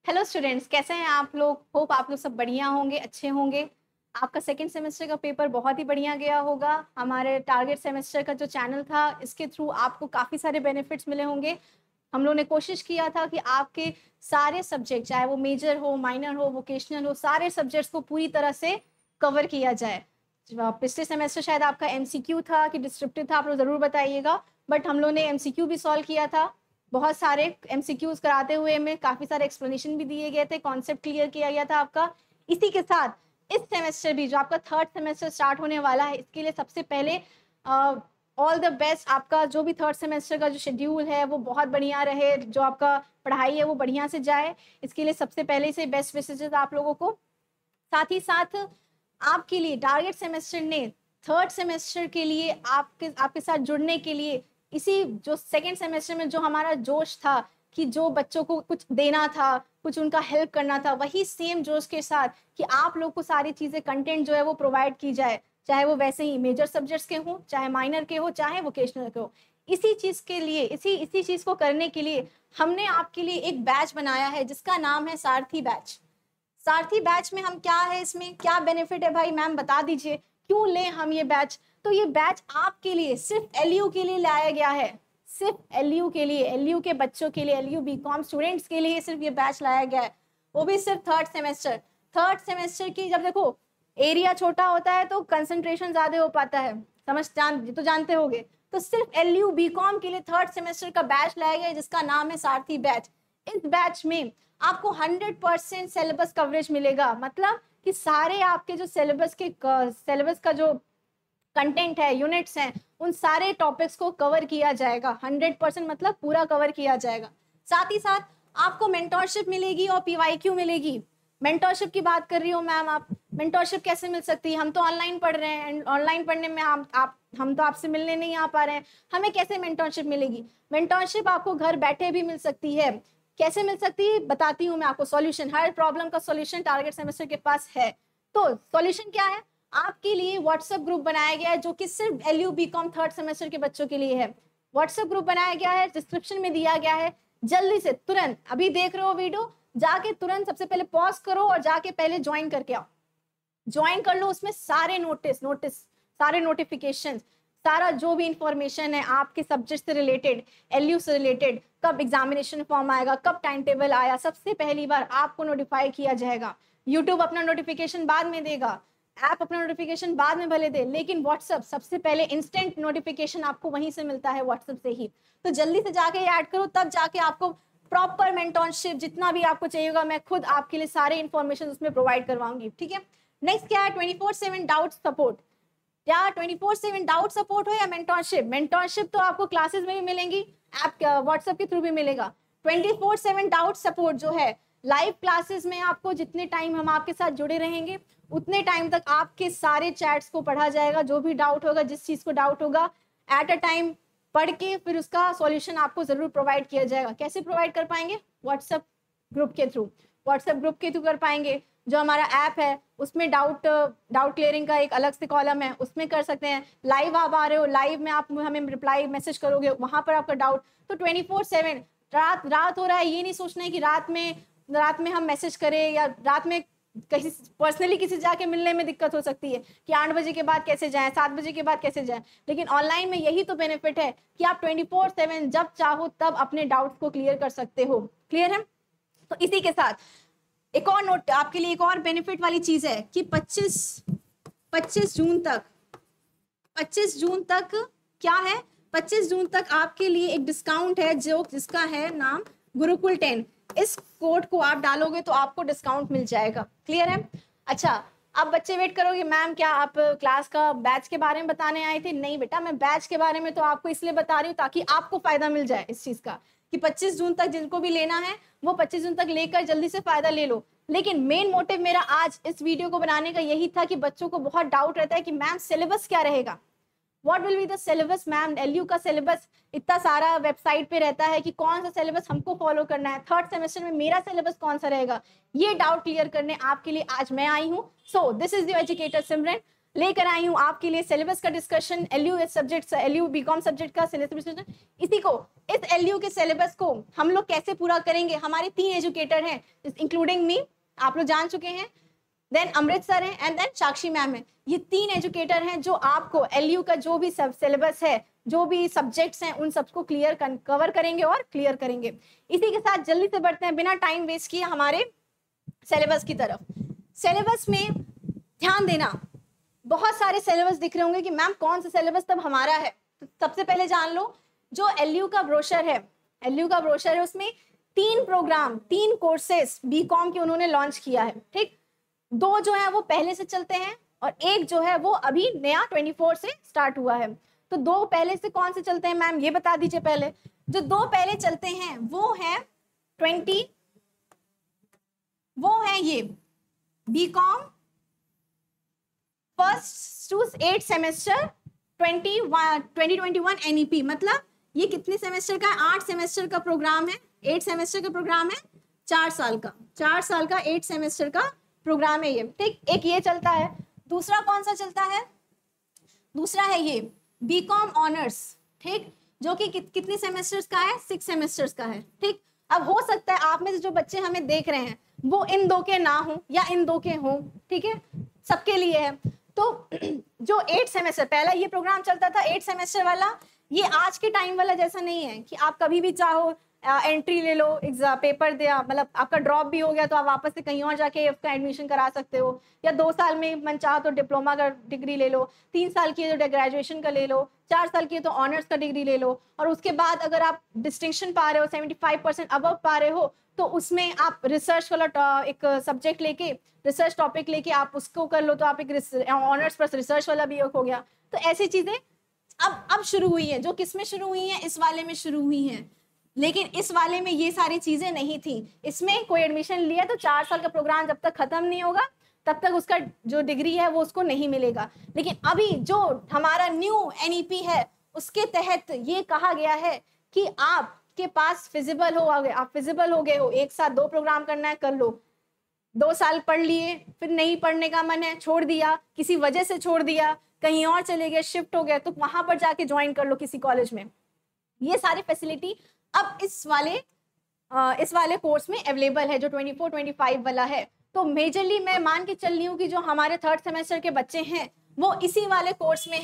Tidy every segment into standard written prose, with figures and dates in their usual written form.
Hello students, कैसे हैं आप लोग। होप आप लोग सब बढ़िया होंगे, अच्छे होंगे। आपका सेकंड सेमेस्टर का पेपर बहुत ही बढ़िया गया होगा। हमारे टारगेट सेमेस्टर का जो चैनल था, इसके थ्रू आपको काफ़ी सारे बेनिफिट्स मिले होंगे। हम लोगों ने कोशिश किया था कि आपके सारे सब्जेक्ट, चाहे वो मेजर हो, माइनर हो, वोकेशनल हो, सारे सब्जेक्ट्स को पूरी तरह से कवर किया जाए। पिछले सेमेस्टर शायद आपका एमसीक्यू था कि डिस्क्रिप्टिव था, आप लोग ज़रूर बताइएगा। बट हम लोग ने एमसीक्यू भी सॉल्व किया था। बहुत सारे एमसीक्यूज कराते हुए में काफ़ी सारे एक्सप्लेनेशन भी दिए गए थे, कॉन्सेप्ट क्लियर किया गया था आपका। इसी के साथ इस सेमेस्टर भी जो आपका थर्ड सेमेस्टर स्टार्ट होने वाला है, इसके लिए सबसे पहले ऑल द बेस्ट। आपका जो भी थर्ड सेमेस्टर का जो शेड्यूल है वो बहुत बढ़िया रहे, जो आपका पढ़ाई है वो बढ़िया से जाए, इसके लिए सबसे पहले से बेस्ट विशेजेस आप लोगों को। साथ ही साथ आपके लिए टारगेट सेमेस्टर ने थर्ड सेमेस्टर के लिए आपके साथ जुड़ने के लिए, इसी जो सेकेंड सेमेस्टर में जो हमारा जोश था कि जो बच्चों को कुछ देना था, कुछ उनका हेल्प करना था, वही सेम जोश के साथ कि आप लोग को सारी चीज़ें, कंटेंट जो है वो प्रोवाइड की जाए, चाहे वो वैसे ही मेजर सब्जेक्ट्स के हों, चाहे माइनर के हो, चाहे वोकेशनल के हो। इसी चीज़ के लिए, इसी चीज़ को करने के लिए हमने आपके लिए एक बैच बनाया है जिसका नाम है सारथी बैच। सारथी बैच में हम क्या है, इसमें क्या बेनिफिट है भाई, मैम बता दीजिए, क्यों लें हम ये बैच। तो ये बैच आपके लिए, सिर्फ एलयू के लिए लाया गया है, सिर्फ एलयू के लिए, एलयू के बच्चों के लिए, एलयू बीकॉम स्टूडेंट्स के लिए सिर्फ ये बैच लाया गया है, वो भी सिर्फ थर्ड सेमेस्टर की। जब देखो एरिया छोटा होता है तो कंसंट्रेशन ज्यादा हो पाता है, तो जानते होगे। तो सिर्फ एलयू बीकॉम के लिए थर्ड सेमेस्टर का बैच लाया गया है जिसका नाम है सारथी बैच। इस बैच में आपको 100% सिलेबस कवरेज मिलेगा, मतलब कि सारे आपके जो सिलेबस का जो कंटेंट है, यूनिट्स हैं, उन सारे टॉपिक्स को कवर किया जाएगा। 100% मतलब पूरा कवर किया जाएगा। साथ ही साथ आपको मेंटोरशिप मिलेगी और पीवाईक्यू मिलेगी। मेंटोरशिप की बात कर रही हो मैम आप, मेंटोरशिप कैसे मिल सकती है, हम तो ऑनलाइन पढ़ रहे हैं, ऑनलाइन पढ़ने में हम तो आपसे मिलने नहीं आ पा रहे हैं, हमें कैसे मेंटोरशिप मिलेगी। मेंटोरशिप आपको घर बैठे भी मिल सकती है। कैसे मिल सकती है बताती हूँ मैं आपको। सॉल्यूशन, हर प्रॉब्लम का सॉल्यूशन टारगेट सेमेस्टर के पास है। तो सॉल्यूशन क्या है, आपके लिए व्हाट्सएप ग्रुप बनाया गया है जो कि सिर्फ एलयू बीकॉम थर्ड सेमेस्टर के बच्चों के लिए है। व्हाट्सएप ग्रुप बनाया गया है, डिस्क्रिप्शन में दिया गया है। जल्दी से, तुरंत अभी देख रहे हो वीडियो, जाके तुरंत सबसे पहले पॉज करो और जाके पहले ज्वाइन करके आओ, ज्वाइन कर लो। उसमें सारे नोटिस, सारे नोटिफिकेशन, सारा जो भी इंफॉर्मेशन है आपके सब्जेक्ट से रिलेटेड, एलयू से रिलेटेड, कब एग्जामिनेशन फॉर्म आएगा, कब टाइम टेबल आया, सबसे पहली बार आपको नोटिफाई किया जाएगा। यूट्यूब अपना नोटिफिकेशन बाद में देगा, ऐप अपना नोटिफिकेशन बाद में भले दे, लेकिन व्हाट्सएप सबसे पहले इंस्टेंट नोटिफिकेशन आपको वहीं से मिलता है, व्हाट्सएप से ही। तो जल्दी से जाके ऐड करो, तब जाके आपको प्रॉपर मेंटोरशिप जितना भी आपको चाहिए होगा, मैं खुद आपके लिए सारे इंफॉर्मेशन उसमें प्रोवाइड करवाऊंगी, ठीक है। नेक्स्ट क्या है, 24/7 डाउट सपोर्ट। या 24/7 डाउट सपोर्ट हो या मेंटोरशिप, मेंटोरशिप तो आपको क्लासेस में भी मिलेंगी, ऐप व्हाट्सएप के थ्रू भी मिलेगा। 24/7 डाउट सपोर्ट जो है, लाइव क्लासेस में आपको जितने टाइम हम आपके साथ जुड़े रहेंगे उतने टाइम तक आपके सारे चैट्स को पढ़ा जाएगा। जो भी डाउट होगा, जिस चीज को डाउट होगा, एट अ टाइम पढ़ के फिर उसका सॉल्यूशन आपको जरूर प्रोवाइड किया जाएगा। कैसे प्रोवाइड कर पाएंगे, व्हाट्सएप ग्रुप के थ्रू, व्हाट्सएप ग्रुप के थ्रू कर पाएंगे। जो हमारा ऐप है उसमें डाउट क्लियरिंग का एक अलग से कॉलम है, उसमें कर सकते हैं। लाइव आप आ रहे हो, लाइव में आप हमें रिप्लाई मैसेज करोगे, वहां पर आपका डाउट। तो 24/7 रात हो रहा है, ये नहीं सोचना है कि रात में हम मैसेज करें, या रात में कहीं पर्सनली किसी जाके मिलने में दिक्कत हो सकती है कि 8 बजे के बाद कैसे जाएं, 7 बजे के बाद कैसे जाएं। लेकिन ऑनलाइन में यही तो बेनिफिट है कि आप 24/7 जब चाहो तब अपने डाउट्स को क्लियर कर सकते हो। क्लियर है। तो इसी के साथ एक और नोट आपके लिए, एक और बेनिफिट वाली चीज है कि 25 जून तक क्या है, 25 जून तक आपके लिए एक डिस्काउंट है जो जिसका है नाम गुरुकुल 10। इस कोड को आप डालोगे तो आपको डिस्काउंट मिल जाएगा। क्लियर है। अच्छा, अब बच्चे वेट करोगे, मैम क्या आप क्लास का बैच के बारे में बताने आए थे। नहीं बेटा, मैं बैच के बारे में तो आपको इसलिए बता रही हूँ ताकि आपको फायदा मिल जाए इस चीज का, कि 25 जून तक जिनको भी लेना है वो 25 जून तक लेकर जल्दी से फायदा ले लो। लेकिन मेन मोटिव मेरा आज इस वीडियो को बनाने का यही था कि बच्चों को बहुत डाउट रहता है कि मैम सिलेबस क्या रहेगा, what will be the syllabus. Ma'am LU का सिलेबस इतना सारा वेबसाइट पे रहता है कि कौन सा सिलेबस हमको फॉलो करना है, थर्ड सेमेस्टर में मेरा सिलेबस कौन सा रहेगा। ये डाउट क्लियर करने आपके लिए आज मैं आई हूँ। So this is your educator Simran. लेकर आई हूँ आपके लिए सिलेबस का discussion, LU subject, LU BCom subject का सिलेबस डिस्कशन। इस एलयू के सिलेबस को हम लोग कैसे पूरा करेंगे, हमारे 3 एजुकेटर हैं इंक्लूडिंग मी, आप लोग जान चुके हैं, देन अमृत सर हैं एंड देन साक्षी मैम है। ये 3 एजुकेटर हैं जो आपको एलयू का जो भी सिलेबस है, जो भी सब्जेक्ट्स हैं, उन सबको कवर करेंगे और क्लियर करेंगे। इसी के साथ जल्दी से बढ़ते हैं बिना टाइम वेस्ट किए हमारे सिलेबस की तरफ। सिलेबस में ध्यान देना, बहुत सारे सिलेबस दिख रहे होंगे कि मैम कौन सा सिलेबस तब हमारा है। तो सबसे पहले जान लो, जो एलयू का ब्रोशर है, उसमें 3 प्रोग्राम, 3 कोर्सेस बीकॉम के उन्होंने लॉन्च किया है, ठीक। 2 जो है वो पहले से चलते हैं और एक जो है वो अभी नया 24 से स्टार्ट हुआ है। तो 2 पहले से कौन से चलते हैं मैम, ये बता दीजिए पहले। जो 2 पहले चलते हैं वो है ये BCom first to 8 semester 2021 NEP, मतलब ये कितने सेमेस्टर का है, 8 सेमेस्टर का प्रोग्राम है, 8 सेमेस्टर का प्रोग्राम है, 4 साल का 8 सेमेस्टर का प्रोग्राम है ये, ठीक। एक ये चलता है। दूसरा कौन सा चलता है, दूसरा है ये बीकॉम ऑनर्स, ठीक, जो कि कितने सेमेस्टर्स का है, 6 सेमेस्टर्स का है, ठीक। अब हो सकता है आप में से जो बच्चे हमें देख रहे हैं वो इन 2 के ना हो या इन 2 के हो, ठीक है, सबके लिए है। तो जो 8 सेमेस्टर पहला ये प्रोग्राम चलता था 8 सेमेस्टर वाला, ये आज के टाइम वाला जैसा नहीं है कि आप कभी भी चाहो एंट्री ले लो, एग्जाम पेपर दिया, मतलब आपका ड्रॉप भी हो गया तो आप वापस से कहीं और जाके उसका एडमिशन करा सकते हो, या 2 साल में मन चाहो तो डिप्लोमा का डिग्री ले लो, 3 साल की है तो ग्रेजुएशन का ले लो, 4 साल की है तो ऑनर्स का डिग्री ले लो, और उसके बाद अगर आप डिस्टिंक्शन पा रहे हो, 75% अबव पा रहे हो, तो उसमें आप रिसर्च वाला एक सब्जेक्ट लेके, रिसर्च टॉपिक लेके आप उसको कर लो, तो आप एक ऑनर्स प्लस रिसर्च वाला भी हो गया। तो ऐसी चीजें अब शुरू हुई है, जो किस में शुरू हुई है, इस वाले में शुरू हुई हैं। लेकिन इस वाले में ये सारी चीजें नहीं थी। इसमें कोई एडमिशन लिया तो 4 साल का प्रोग्राम जब तक खत्म नहीं होगा तब तक उसका जो डिग्री है वो उसको नहीं मिलेगा। लेकिन अभी जो हमारा न्यू NEP है उसके तहत ये कहा गया है कि आपके पास फिजिबल हो, आप फिजिबल हो गए हो, एक साथ 2 प्रोग्राम करना है कर लो, 2 साल पढ़ लिए, फिर नहीं पढ़ने का मन है, छोड़ दिया, किसी वजह से छोड़ दिया, कहीं और चले गए, शिफ्ट हो गए, तो वहां पर जाके ज्वाइन कर लो किसी कॉलेज में। ये सारी फैसिलिटी अब इस वाले कोर्स में अवेलेबल है जो 24-25 वाला है। तो मेजरली मैं मान के चल रही हूँ कि जो हमारे 3rd सेमेस्टर के बच्चे हैं वो इसी वाले कोर्स में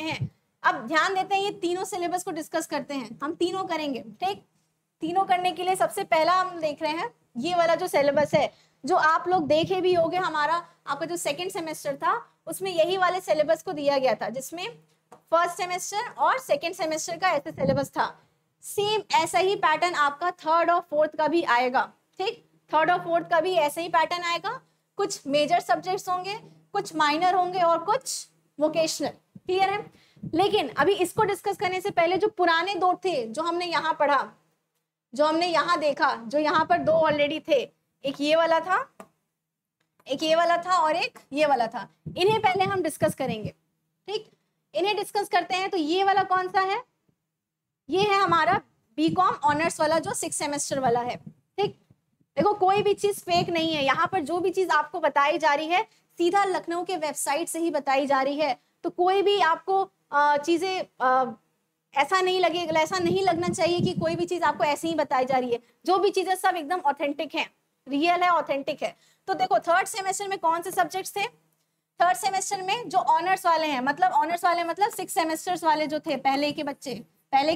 हैं। अब ध्यान देते हैं, ये तीनों सिलेबस को डिस्कस करते हैं, हम तीनों करेंगे, ठीक। तीनों करने के लिए सबसे पहला हम देख रहे हैं ये वाला जो सिलेबस है, जो आप लोग देखे भी होंगे, हमारा आपका जो 2nd सेमेस्टर था उसमें यही वाले सिलेबस को दिया गया था, जिसमें 1st सेमेस्टर और 2nd सेमेस्टर का ऐसे सिलेबस था। सेम ऐसा ही पैटर्न आपका 3rd और 4th का भी आएगा, ठीक। 3rd और 4th का भी ऐसा ही पैटर्न आएगा। कुछ मेजर सब्जेक्ट्स होंगे, कुछ माइनर होंगे और कुछ वोकेशनल, क्लियर है। लेकिन अभी इसको डिस्कस करने से पहले जो पुराने 2 थे, जो हमने यहाँ पढ़ा, जो हमने यहाँ देखा, जो यहाँ पर 2 ऑलरेडी थे, एक ये वाला था और एक ये वाला था, इन्हें पहले हम डिस्कस करेंगे, ठीक। इन्हें डिस्कस करते हैं। तो ये वाला कौन सा है, ये है हमारा बीकॉम ऑनर्स वाला जो 6 सेमेस्टर वाला है, ठीक। देखो कोई भी चीज फेक नहीं है, यहाँ पर जो भी चीज आपको बताई जा रही है सीधा लखनऊ के वेबसाइट से ही बताई जा रही है। तो कोई भी आपको चीजें ऐसा नहीं लगना चाहिए कि कोई भी चीज आपको ऐसे ही बताई जा रही है। जो भी चीजें सब एकदम ऑथेंटिक है, रियल है, ऑथेंटिक है। तो देखो 3rd सेमेस्टर में कौन से सब्जेक्ट्स थे, 3rd सेमेस्टर में जो ऑनर्स वाले हैं, मतलब 6 सेमेस्टर्स वाले जो थे, पहले के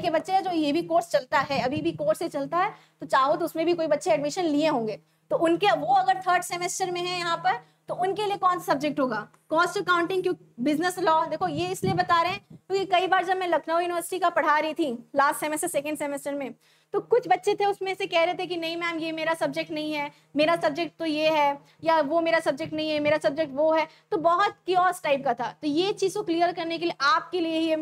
बच्चे जो ये भी कोर्स चलता है, अभी भी कोर्स से चलता है, तो चाहो तो उसमें भी कोई बच्चे एडमिशन लिए होंगे, तो उनके वो अगर 3rd सेमेस्टर में है यहाँ पर, तो उनके लिए कौन सा सब्जेक्ट होगा, कॉस्ट अकाउंटिंग, क्योंकि बिजनेस लॉ। देखो ये इसलिए बता रहे हैं क्योंकि कई बार जब मैं लखनऊ यूनिवर्सिटी का पढ़ा रही थी लास्ट सेमेस्टर 2nd सेमेस्टर में, तो कुछ बच्चे थे उसमें से कह रहे थे कि नहीं मैम ये मेरा सब्जेक्ट नहीं है, मेरा सब्जेक्ट तो ये है, या वो मेरा सब्जेक्ट नहीं है, मेरा सब्जेक्ट वो है। तो बहुत क्योस टाइप का था। तो ये चीज को क्लियर करने के लिए आपके लिए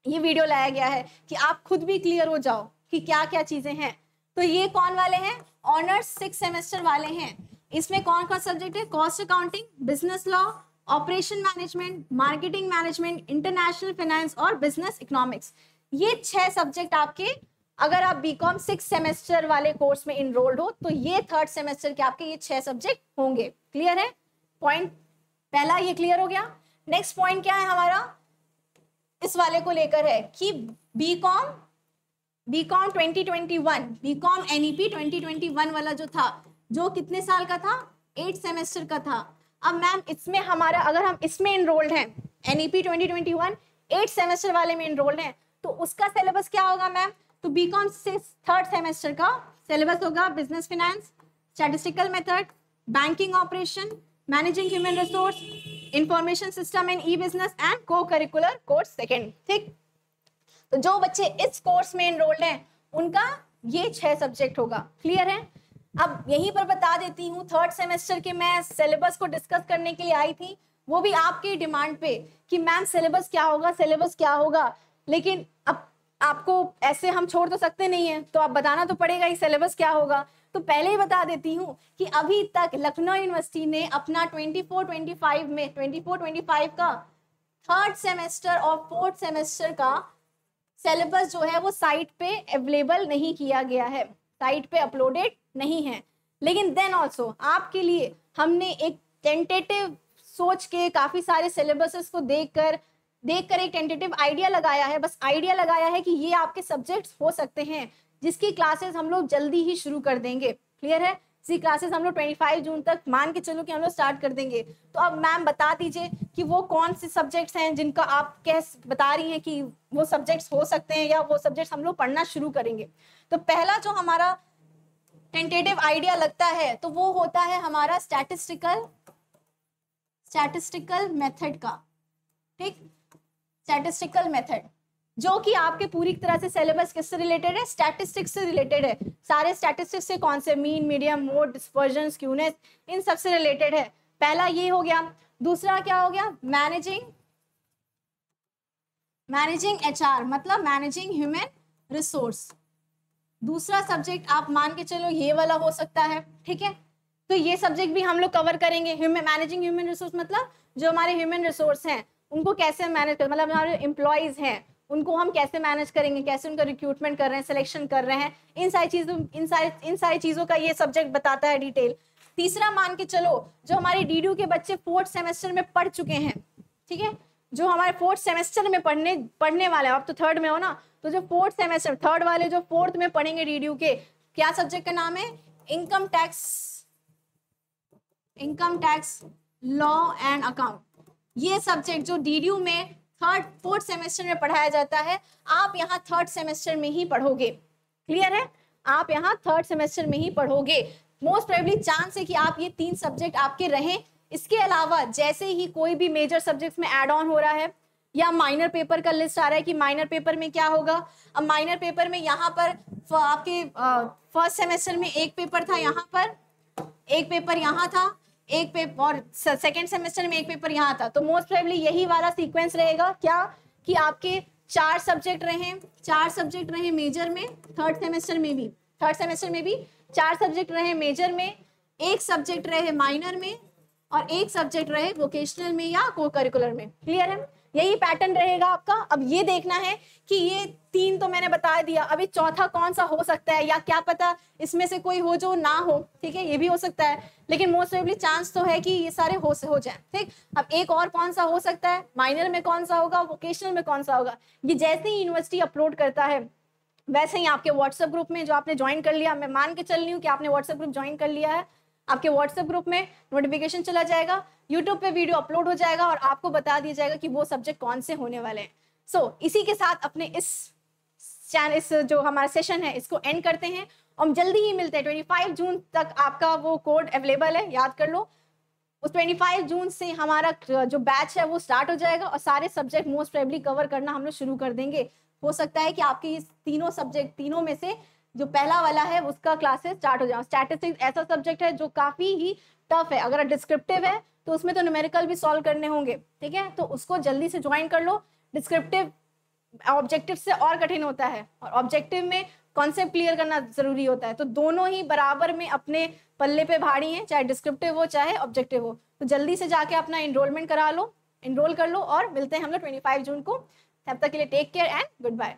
ये वीडियो लाया गया है कि आप खुद भी क्लियर हो जाओ कि क्या क्या चीजें हैं। तो ये कौन वाले हैं, ऑनर्स 6 सेमेस्टर वाले हैं। इसमें कौन कौन सब्जेक्ट है, cost accounting, business law, operation management, marketing management, international finance और बिजनेस इकोनॉमिक्स। ये 6 सब्जेक्ट आपके, अगर आप बीकॉम 6 सेमेस्टर वाले कोर्स में इनरोल्ड हो तो ये 3rd सेमेस्टर के आपके ये 6 सब्जेक्ट होंगे। क्लियर है, पॉइंट पहला ये क्लियर हो गया। नेक्स्ट पॉइंट क्या है हमारा, इस वाले को लेकर है कि बीकॉम 2021, बीकॉम एनईपी 2021 वाला जो था, जो कितने साल का था, 8 सेमेस्टर का था। अब मैम इसमें हमारा, अगर हम इसमें इनरोल्ड हैं, एनईपी 2021 8 सेमेस्टर वाले में इनरोल्ड हैं, तो उसका सिलेबस क्या होगा मैम, तो बीकॉम से 3rd सेमेस्टर का सिलेबस होगा business finance, statistical method, banking operation, managing human resource, information system and E business and को करिकुलर कोर्स सेकेंड। ठीक, तो जो बच्चे इस कोर्स में इनरोल्ड हैं उनका ये 6 सब्जेक्ट होगा। क्लियर है। अब यहीं पर बता देती हूँ, 3rd सेमेस्टर के मैं सिलेबस को डिस्कस करने के लिए आई थी, वो भी आपकी डिमांड पे कि मैम सिलेबस क्या होगा, सिलेबस क्या होगा, लेकिन अब आपको ऐसे हम छोड़ तो सकते नहीं है, तो आप बताना तो पड़ेगा ही सिलेबस क्या होगा। तो पहले ही बता देती हूँ कि अभी तक लखनऊ यूनिवर्सिटी ने अपना 24-25 का 3rd सेमेस्टर और 4th सेमेस्टर का सिलेबस जो है वो साइट पे अवेलेबल नहीं किया गया है, साइट पे अपलोडेड नहीं है। लेकिन देन ऑल्सो आपके लिए हमने एक टेंटेटिव सोच के काफी सारे सिलेबसेस को देखकर एक टेंटेटिव आइडिया लगाया है, बस आइडिया लगाया है कि ये आपके सब्जेक्ट्स हो सकते हैं, जिसकी क्लासेस हम लोग जल्दी ही शुरू कर देंगे। क्लियर है। इसी क्लासेस हम लोग 25 जून तक मान के चलो कि हम लोग स्टार्ट कर देंगे। तो अब मैम बता दीजिए कि वो कौन से सब्जेक्ट्स हैं जिनका आप बता रही हैं कि वो सब्जेक्ट्स हो सकते हैं या वो सब्जेक्ट्स हम लोग पढ़ना शुरू करेंगे। तो पहला जो हमारा टेंटेटिव आइडिया लगता है तो वो होता है हमारा स्टैटिस्टिकल मेथड का। ठीक, स्टैटिस्टिकल मेथड जो कि आपके पूरी तरह से सिलेबस किससे रिलेटेड है, स्टैटिस्टिक्स से रिलेटेड है। सारे स्टैटिस्टिक्स से कौन से, mean, medium, mode, dispersion, skewness, इन सब से रिलेटेड है। पहला ये हो गया। दूसरा क्या हो गया, मैनेजिंग एचआर, मतलब मैनेजिंग ह्यूमन रिसोर्स। दूसरा सब्जेक्ट आप मान के चलो ये वाला हो सकता है। ठीक है, तो ये सब्जेक्ट भी हम लोग कवर करेंगे। मैनेजिंग ह्यूमन रिसोर्स मतलब जो हमारे ह्यूमन रिसोर्स हैं उनको कैसे मैनेज कर, मतलब हमारे एम्प्लॉयज हैं उनको हम कैसे मैनेज करेंगे, कैसे उनका रिक्रूटमेंट कर रहे हैं, सिलेक्शन कर रहे हैं, इन सारी चीजों का ये सब्जेक्ट बताता है डिटेल। तीसरा मान के चलो जो हमारे डीडीयू के बच्चे 4th सेमेस्टर में पढ़ चुके हैं, ठीक है, जो हमारे 4th सेमेस्टर में पढ़ने वाले, आप तो 3rd में हो ना, तो जो 4th सेमेस्टर 3rd वाले जो 4th में पढ़ेंगे डीडीयू के, क्या सब्जेक्ट का नाम है, income tax law and account. ये सब्जेक्ट जो डीडीयू में 3rd 4th सेमेस्टर में पढ़ाया जाता है, आप यहाँ 3rd सेमेस्टर में ही पढ़ोगे। क्लियर है, आप यहाँ 3rd सेमेस्टर में ही पढ़ोगे। मोस्ट प्रोबेबली चांस है कि आप ये 3 सब्जेक्ट आपके रहें। इसके अलावा जैसे ही कोई भी मेजर सब्जेक्ट्स में ऐड ऑन हो रहा है या माइनर पेपर का लिस्ट आ रहा है कि माइनर पेपर में क्या होगा, अब माइनर पेपर में यहाँ पर आपके 1st सेमेस्टर में एक पेपर था, यहाँ पर एक पेपर यहाँ था, एक पेपर, और 2nd सेमेस्टर में एक पेपर यहाँ था। तो मोस्ट प्रोबेबली यही वाला सीक्वेंस रहेगा क्या, कि आपके 4 सब्जेक्ट रहे मेजर में, 3rd सेमेस्टर में भी 4 सब्जेक्ट रहे मेजर में, एक सब्जेक्ट रहे माइनर में और एक सब्जेक्ट रहे वोकेशनल में या को करिकुलर में। क्लियर है, यही पैटर्न रहेगा आपका। अब ये देखना है कि ये 3 तो मैंने बता दिया, अभी चौथा कौन सा हो सकता है, या क्या पता इसमें से कोई हो जो ना हो। ठीक है, ये भी हो सकता है, लेकिन मोस्ट प्रोबेबली चांस तो है कि ये सारे हो जाए। ठीक, अब एक और कौन सा हो सकता है, माइनर में कौन सा होगा, वोकेशनल में कौन सा होगा। ये जैसे ही यूनिवर्सिटी अपलोड करता है वैसे ही आपके व्हाट्सएप ग्रुप में जो आपने ज्वाइन कर लिया, मैं मान के चल रही हूँ कि आपने व्हाट्सएप ग्रुप ज्वाइन कर लिया है, आपके व्हाट्सएप ग्रुप में नोटिफिकेशन चला जाएगा, यूट्यूब पे वीडियो अपलोड हो जाएगा और आपको बता दिया जाएगा कि वो सब्जेक्ट कौन से होने वाले हैं। सो इसी के साथ अपने इस जो हमारा सेशन है इसको एंड करते हैं और हम जल्दी ही मिलते हैं। 25 जून तक आपका वो कोड अवेलेबल है, याद कर लो। उस 25 जून से हमारा जो बैच है वो स्टार्ट हो जाएगा और सारे सब्जेक्ट मोस्ट प्रोबेबली कवर करना हम लोग शुरू कर देंगे। हो सकता है कि आपके ये तीनों में से जो पहला वाला है उसका क्लासेस स्टार्ट हो जाए। स्टैटिस्टिक्स ऐसा सब्जेक्ट है जो काफी ही टफ है, अगर डिस्क्रिप्टिव है तो उसमें तो न्यूमेरिकल भी सॉल्व करने होंगे। ठीक है, तो उसको जल्दी से ज्वाइन कर लो। डिस्क्रिप्टिव ऑब्जेक्टिव से और कठिन होता है और ऑब्जेक्टिव में कॉन्सेप्ट क्लियर करना जरूरी होता है, तो दोनों ही बराबर में अपने पल्ले पे भारी हैं, चाहे डिस्क्रिप्टिव हो चाहे ऑब्जेक्टिव हो। तो जल्दी से जाके अपना एनरोल कर लो और मिलते हैं हम लोग 25 जून को। तब तक के लिए take care and good bye.